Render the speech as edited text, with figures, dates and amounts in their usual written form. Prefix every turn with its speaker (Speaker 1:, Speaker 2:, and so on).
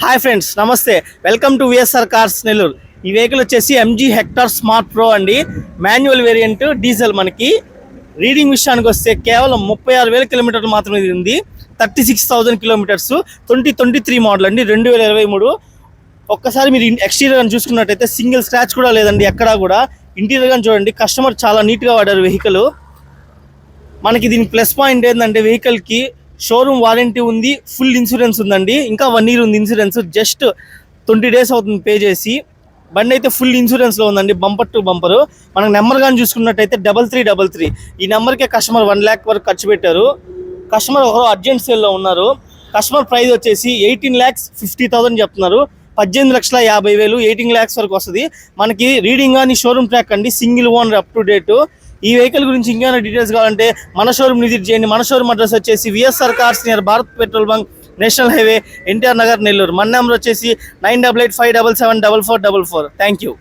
Speaker 1: Hi friends, నమస్తే. Welcome to VSR cars Nellore. ఈ vehicle వచ్చేసి ఎంజీ హెక్టర్ స్మార్ట్ ప్రో అండి. Manual variant, diesel. మనకి రీడింగ్ విషయానికి వస్తే కేవలం 36,000 కిలోమీటర్లు మాత్రమే ఉంది. 36,000 కిలోమీటర్స్, 2023 మోడల్ అండి, 2023. ఒక్కసారి మీరు ఎక్స్టీరియర్ అని చూసుకున్నట్టయితే సింగిల్ స్క్రాచ్ కూడా లేదండి ఎక్కడా కూడా. ఇంటీరియర్ కానీ చూడండి, కస్టమర్ చాలా నీట్గా వాడారు వెహికల్. మనకి దీనికి ప్లస్ పాయింట్ ఏంటంటే వెహికల్కి షోరూమ్ వారంటీ ఉంది, ఫుల్ ఇన్సూరెన్స్ ఉందండి. ఇంకా 1 year ఉంది ఇన్సూరెన్స్. జస్ట్ 20 days అవుతుంది పే చేసి. బండి అయితే ఫుల్ ఇన్సూరెన్స్లో ఉందండి, బంపర్ టు బంపర్. మనకు నెంబర్ కానీ చూసుకున్నట్టయితే 3333. ఈ నెంబర్కే కస్టమర్ 1 lakh వరకు ఖర్చు పెట్టారు. కస్టమర్ ఒకరు అర్జెంట్ సేల్లో ఉన్నారు. కస్టమర్ ప్రైస్ వచ్చేసి 18,50,000 చెప్తున్నారు. 18,50,000, 18 lakhs వరకు వస్తుంది. మనకి రీడింగ్ కానీ షోరూమ్ ట్రాక్ అండి, single owner, up to date. ఈ వెహికల్ గురించి ఇంకేమైనా డీటెయిల్స్ కావాలంటే మన షోరూమ్ విజిట్ చేయండి. మన షోరూమ్ అడ్రస్ వచ్చేసి VSR cars near Bharat petrol bunk, national highway, NTR Nagar, Nellore. మన నెంబర్ వచ్చేసి 9885777444. Thank you.